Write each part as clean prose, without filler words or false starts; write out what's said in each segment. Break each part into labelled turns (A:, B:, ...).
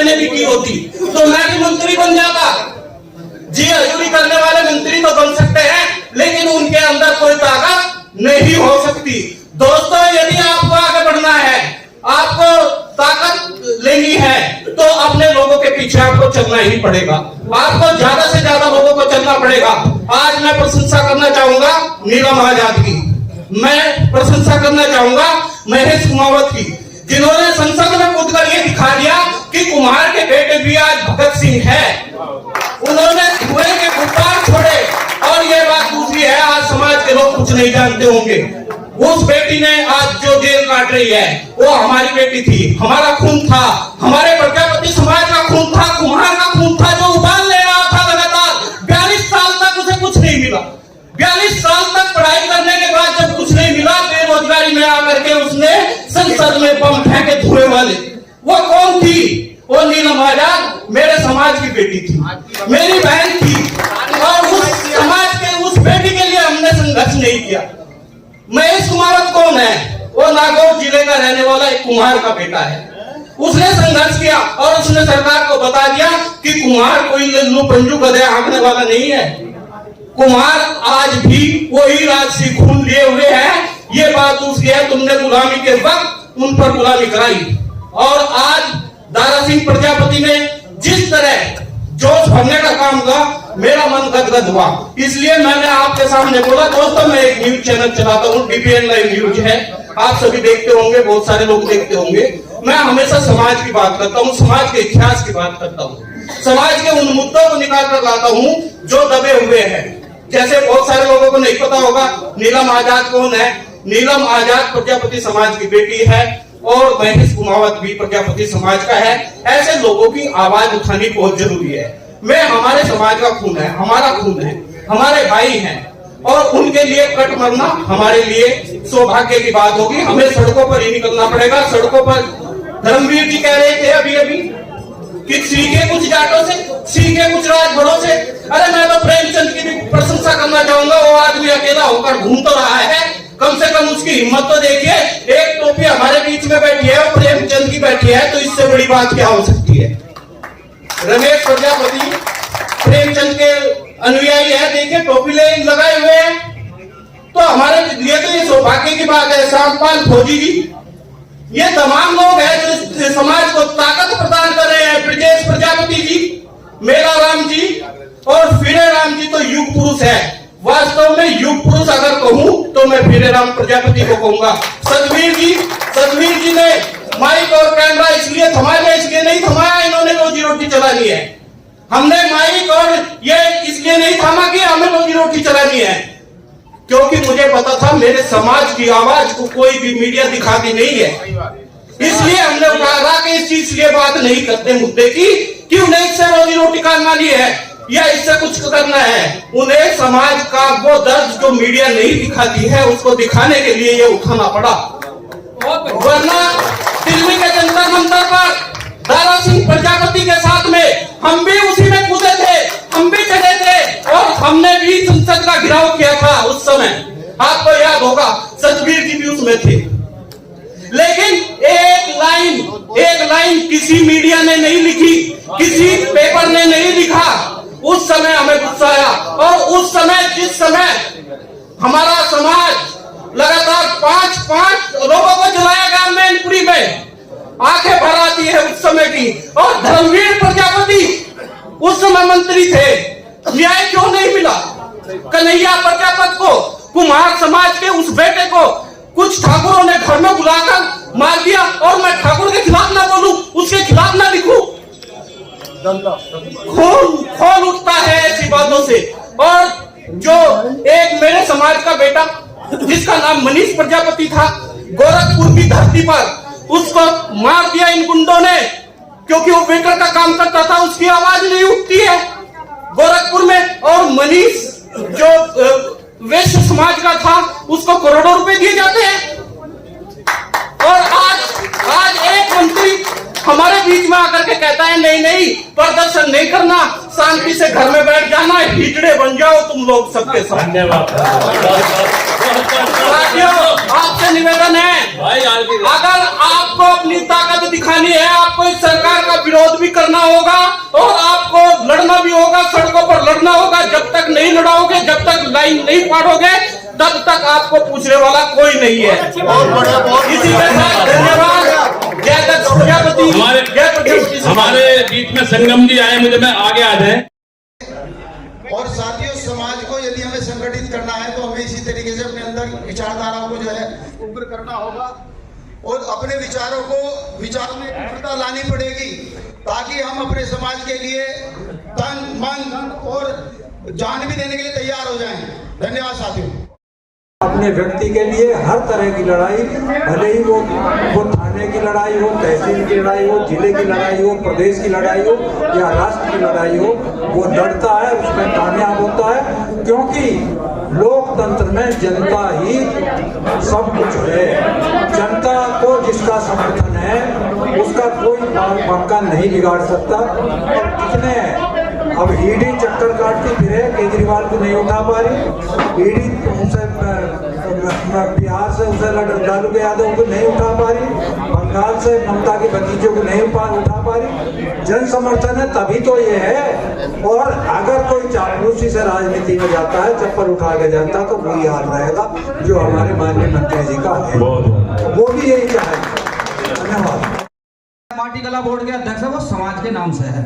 A: मैंने भी की होती तो मैं भी मंत्री बन जाता। जी हजूरी करने वाले मंत्री तो बन सकते हैं, लेकिन उनके अंदर कोई ताकत नहीं हो सकती। दोस्तों, यदि आपको आगे बढ़ना है, आपको ताकत लेनी है, तो अपने लोगों के पीछे आपको चलना ही पड़ेगा। आपको ज्यादा से ज्यादा लोगों को चलना पड़ेगा। आज मैं प्रशंसा करना चाहूंगा नीलम आजाद की, मैं प्रशंसा करना चाहूंगा महेश कुमावत की, जिन्होंने संसद में कूदकर ये दिखा दिया कि कुम्हार के बेटे भी आज भगत सिंह है। उन्होंने धुएं के गुब्बार छोड़े। और ये बात दूसरी है, आज समाज के लोग कुछ नहीं जानते होंगे, उस बेटी ने आज जो जेल काट रही है वो हमारी बेटी थी, हमारा खून था, हमारे प्रजापति समाज का खून था, कुम्हार का खून था, जो उबाल ले रहा था लगातार। 42 साल तक उसे कुछ नहीं मिला। 42 साल तक पढ़ाई करने के बाद जब कुछ नहीं मिला, बेरोजगारी में आकर के उसने संसद में बम फेंके धुएं वाले। वो कौन थी? वो नीलम आजाद मेरे समाज की बेटी थी, मेरी बहन थी। और उस समाज के उस बेटी के लिए हमने संघर्ष नहीं किया। महेश कुमावत कौन है? वो नागौर जिले का रहने वाला एक कुम्हार का बेटा है। उसने संघर्ष किया और उसने सरकार को बता दिया कि कुम्हार कोई लल्लू पंजू गधे आंकने वाला नहीं है। कुम्हार आज भी वही राजसी खून लिए हुए हैं। ये बात दूसरी है, तुमने गुलामी के वक्त उन पर गुलामी कराई। और आज दारा सिंह प्रजापति ने जिस तरह जोश भरने का काम किया, मेरा मन गदगद हुआ। इसलिए मैंने आपके सामने बोला। दोस्तों, मैं एक न्यूज चैनल चलाता हूँ, डीपीएन लाइव न्यूज है, आप सभी देखते होंगे, बहुत सारे लोग देखते होंगे। मैं हमेशा समाज की बात करता हूँ, समाज के इतिहास की बात करता हूँ, समाज के उन मुद्दों को निकाल कर लाता हूँ जो दबे हुए हैं। जैसे बहुत सारे लोगों को नहीं पता होगा नीलम आजाद कौन है। नीलम आजाद प्रजापति समाज की बेटी है और महेश कुमावत भी प्रजापति समाज का है। ऐसे लोगों की आवाज उठानी बहुत जरूरी है। मैं हमारे समाज का खून है, हमारा खून है, हमारे भाई हैं, और उनके लिए कट मरना हमारे लिए सौभाग्य की बात होगी। हमें सड़कों पर ही निकलना पड़ेगा। सड़कों पर धर्मवीर जी कह रहे थे अभी कि सीखे कुछ जाटों से, सीखे कुछ राजभरों से। अरे मैं तो प्रेमचंद की भी प्रशंसा करना चाहूंगा। वो आदमी अकेला होकर घूम तो रहा है, कम से कम उसकी हिम्मत तो देखिए। एक टोपी हमारे बीच में बैठी है और प्रेमचंद की बैठी है, तो इससे बड़ी बात क्या हो सकती है। रमेश प्रजापति प्रेमचंद के अनुयायी है, देखिए टोपी लगाए हुए हैं। तो हमारे लिए तो ये सौभाग्य की बात है। श्यामपाल फौजी जी, ये तमाम लोग हैं जो समाज को ताकत प्रदान कर रहे हैं। ब्रजेश प्रजापति जी, मेरा राम जी और फिरे राम जी तो युग पुरुष है। वास्तव में युग पुरुष अगर कहूं तो मैं फिरे राम प्रजापति को कहूंगा। सतवीर जी ने माइक और कैमरा इसलिए थमाया, इसलिए नहीं थमाया, इन्होंने रोजी रोटी चलानी है। हमने माइक और ये इसलिए नहीं थामा कि हमें रोजी रोटी चलानी है, क्योंकि मुझे पता था मेरे समाज की आवाज को कोई भी मीडिया दिखाती नहीं है। इसलिए हमने कहा कि इस चीज की बात नहीं करते मुद्दे की कि उन्हें इससे रोजी रोटी करनी है या इससे कुछ करना है। उन्हें समाज का वो दर्द जो मीडिया नहीं दिखाती है उसको दिखाने के लिए ये उठाना पड़ा। वरना दिल्ली के जंतर मंतर पर दारा सिंह प्रजापति के साथ में हम भी उसी में कूदे थे, हम भी चढ़े थे और हमने भी संसद का घेराव किया था उस समय। आपको याद होगा, सतवीर जी भी उसमें थे। लेकिन एक लाइन किसी मीडिया ने नहीं लिखी, किसी पेपर ने नहीं लिखा। उस समय हमें गुस्सा आया। और उस समय जिस समय हमारा समाज लगातार 5 लोगों को जलाया गया मैनपुरी में, आंखें भर आती है उस समय की। और धर्मवीर प्रजापति उस समय मंत्री थे, न्याय क्यों नहीं मिला? कन्हैया प्रजापति को, कुम्हार समाज के उस बेटे को कुछ ठाकुरों ने घर में बुलाकर मार दिया। और मैं ठाकुर के खिलाफ ना बोलूं, उसके खिलाफ ना लिखूं, खून उठता है ऐसी बातों से। और जो एक मेरे समाज का बेटा जिसका नाम मनीष प्रजापति था, गोरखपुर की धरती पर उसको मार दिया इन गुंडों ने, क्योंकि वो वेटर का काम करता था, उसकी आवाज नहीं उठती है गोरखपुर में। और मनीष जो वैश्य समाज का था, उसको करोड़ों रुपए दिए जाते हैं। और आज एक मंत्री हमारे बीच में आकर के कहता है नहीं प्रदर्शन नहीं करना, शांति से घर में बैठ जाना, हिजड़े बन जाओ तुम लोग सबके साथ। धन्यवाद। साथियों, आपसे निवेदन है, अगर आपको अपनी ताकत दिखानी है, आपको इस सरकार का विरोध भी करना होगा और आपको लड़ना भी होगा, सड़कों पर लड़ना होगा। जब तक नहीं लड़ाओगे, जब तक लाइन नहीं फाड़ोगे, तब तक आपको पूछने वाला कोई नहीं है। इसी के साथ धन्यवाद। जय दत्त प्रजापति, जय प्रजापति।
B: हमारे बीच में संगम जी आए, मुझे मैं आगे आ जाए।
C: और साथियों, समाज को यदि हमें संगठित करना है तो हमें इसी तरीके से अपने अंदर विचारधाराओं को जो है उग्र करना होगा और अपने विचारों में एकता लानी पड़ेगी, ताकि हम अपने समाज के लिए तन मन धन और जान भी देने के लिए तैयार हो जाएं। धन्यवाद साथियों।
D: अपने व्यक्ति के लिए हर तरह की लड़ाई, भले ही वो थाने की लड़ाई हो, तहसील की लड़ाई हो, जिले की लड़ाई हो, प्रदेश की लड़ाई हो या राष्ट्र की लड़ाई हो, वो लड़ता है, उसमें कामयाब होता है। क्योंकि लोकतंत्र में जनता ही सब कुछ है। जनता को जिसका समर्थन है उसका कोई पंखा नहीं बिगाड़ सकता। और कितने अब ईडी चक्कर काटती फिरे, केजरीवाल को नहीं उठा पा रही, ईडी उनसे बिहार से उसे लालू यादव को नहीं उठा पा रही, बंगाल से ममता के भतीजों को नहीं उठा पा रही। जन समर्थन है तभी तो ये है। और अगर कोई चापलूसी से राजनीति में जाता है, चप्पल उठा के जाता है, तो वही हाल रहेगा जो हमारे माननीय मंत्री जी का है। वो भी यही चाहेंगे। धन्यवाद।
E: पार्टी कला बोर्ड के अध्यक्ष है, वो समाज के नाम से है,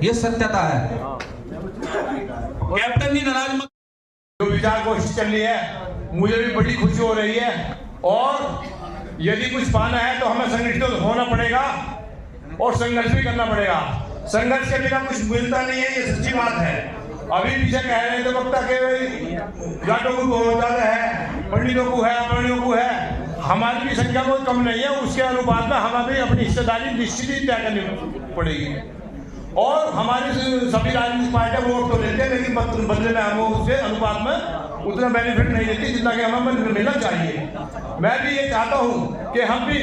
E: ये सत्यता है।
B: कैप्टन जी नाराज मत।
F: जो विचार कोशिश चल रही है, मुझे भी बड़ी खुशी हो रही है। और यदि कुछ पाना है तो हमें संगठित होना पड़ेगा और संघर्ष भी करना पड़ेगा। संघर्ष के बिना कुछ मिलता नहीं है, ये सच्ची बात है। अभी पीछे कह रहे थे वक्ता के जाटों को बहुत ज्यादा है, पंडितों को है, अपर्णियों को है। हमारी भी संख्या बहुत कम नहीं है, उसके अनुपात में हमें भी अपनी हिस्सेदारी निश्चित ही तय करनी पड़ेगी। और हमारी सभी राजनीतिक पार्टियां वोट तो लेते हैं, लेकिन बदले में हम उससे अनुपात में उतना बेनिफिट नहीं देती जितना कि हमें मिलना चाहिए। मैं भी ये चाहता हूं कि हम भी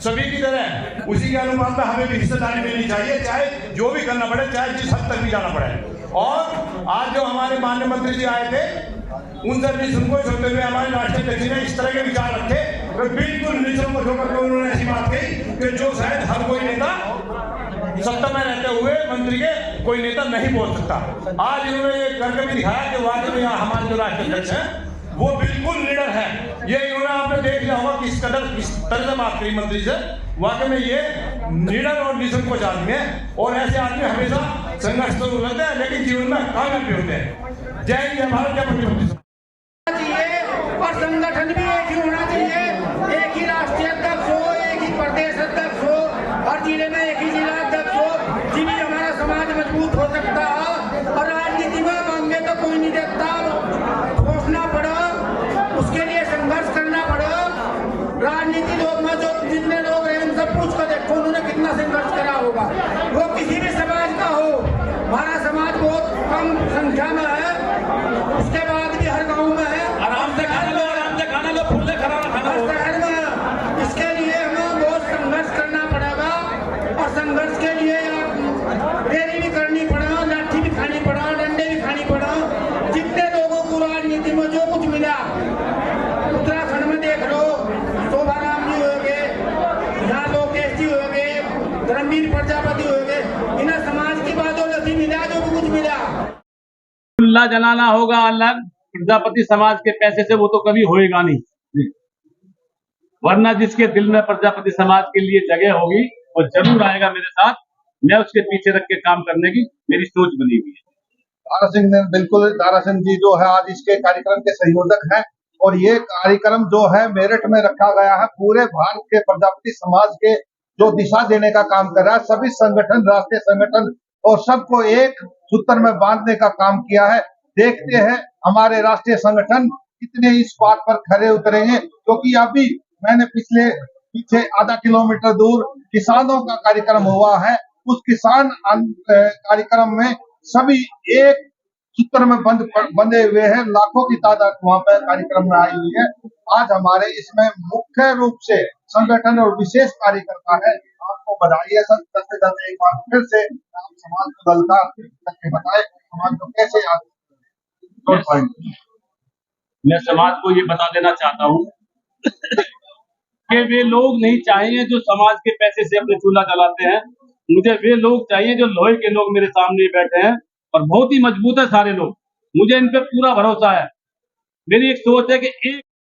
F: सभी की तरह उसी के अनुपात में हमें भी हिस्सेदारी मिलनी चाहिए, चाहे जो भी करना पड़े, चाहे जिस हद तक भी जाना पड़े। और आज जो हमारे माननीय मंत्री जी आए थे, उनसे भी संकोच होते हुए हमारे राष्ट्रीय अध्यक्ष ने इस तरह के विचार रखे, बिल्कुल निसंकोच होकर के उन्होंने ऐसी बात कही कि जो शायद हर कोई नेता सत्ता में रहते हुए मंत्री के कोई नेता नहीं बोल सकता। आज इन्होंने ये करके भी दिखाया कि वाकई में यहाँ हमारे जो राष्ट्रीय अध्यक्ष हैं वो बिल्कुल लीडर है। ये इन्होंने आपने देख लिया होगा किस तरह से बात करी मंत्री से। वाकई में ये लीडर और निसंकोच आदमी है, और ऐसे आदमी हमेशा संघर्ष तो रहते हैं लेकिन जीवन में कामयाब भी होते हैं। जय हिंद, जय भारत, जय प्रधानमंत्री।
G: और संगठन भी एक ही होना चाहिए, एक ही राष्ट्रीय अध्यक्ष हो, एक ही प्रदेश अध्यक्ष हो, हर जिले में एक ही जिला अध्यक्ष हो, जिन्हें हमारा समाज मजबूत हो सकता है। और राजनीति में मांगे तो कोई नहीं देखता, सोचना पड़ा, उसके लिए संघर्ष करना पड़ा। राजनीति लोग में जो जितने लोग रहे उनसे पूछ कर देखो उन्होंने कितना संघर्ष करा होगा। वो किसी भी समाज का हो, हमारा समाज बहुत कम संख्या में है, उसके बाद भी हर गाँव में है।
B: आराम से खाना लो, आराम से खाना लो, फूल से खाना खाना।
G: इसके लिए हमें बहुत संघर्ष करना पड़ेगा, और संघर्ष के लिए रैली भी करनी पड़ा, लाठी भी खानी पड़ा, डंडे भी खानी पड़ा। जितने लोगों को राजनीति में जो कुछ मिला, उत्तराखंड में देख लो, शोभाराम जी हो गए, यहाँ लोकेश जी हो गए, धर्मवीर प्रजापति हो गए, इन्हें समाज की बातों ने मिला जो कुछ मिला।
B: अल्लाह जलाना होगा, अल्लाह प्रजापति समाज के पैसे से वो तो कभी होएगा नहीं, वरना जिसके दिल में प्रजापति समाज के लिए जगह होगी वो जरूर आएगा मेरे साथ। मैं उसके पीछे रख के काम करने की मेरी सोच बनी हुई है।
H: दारा सिंह ने बिल्कुल, दारा सिंह जी जो है आज इसके कार्यक्रम के संयोजक हैं, और ये कार्यक्रम जो है मेरठ में रखा गया है, पूरे भारत के प्रजापति समाज के जो दिशा देने का काम कर रहा है, सभी संगठन, राष्ट्रीय संगठन और सबको एक सूत्र में बांधने का काम किया है। देखते हैं हमारे राष्ट्रीय संगठन कितने इस बात पर खरे उतरेंगे, क्योंकि अभी मैंने पीछे आधा किलोमीटर दूर किसानों का कार्यक्रम हुआ है। उस किसान कार्यक्रम में सभी एक सूत्र में बंधे हुए हैं, लाखों की तादाद वहाँ पर कार्यक्रम में आई हुई है। आज हमारे इसमें मुख्य रूप से संगठन और विशेष कार्यकर्ता है। आपको बधाई है सर, दस एक बार फिर से आप समाज को दलता करके बताए समाज को कैसे याद।
B: मैं समाज को ये बता देना चाहता हूँ कि वे लोग नहीं चाहिए जो समाज के पैसे से अपने चूल्हा जलाते हैं। मुझे वे लोग चाहिए जो लोहे के लोग मेरे सामने बैठे हैं और बहुत ही मजबूत है सारे लोग। मुझे इन पे पूरा भरोसा है। मेरी एक सोच है कि एक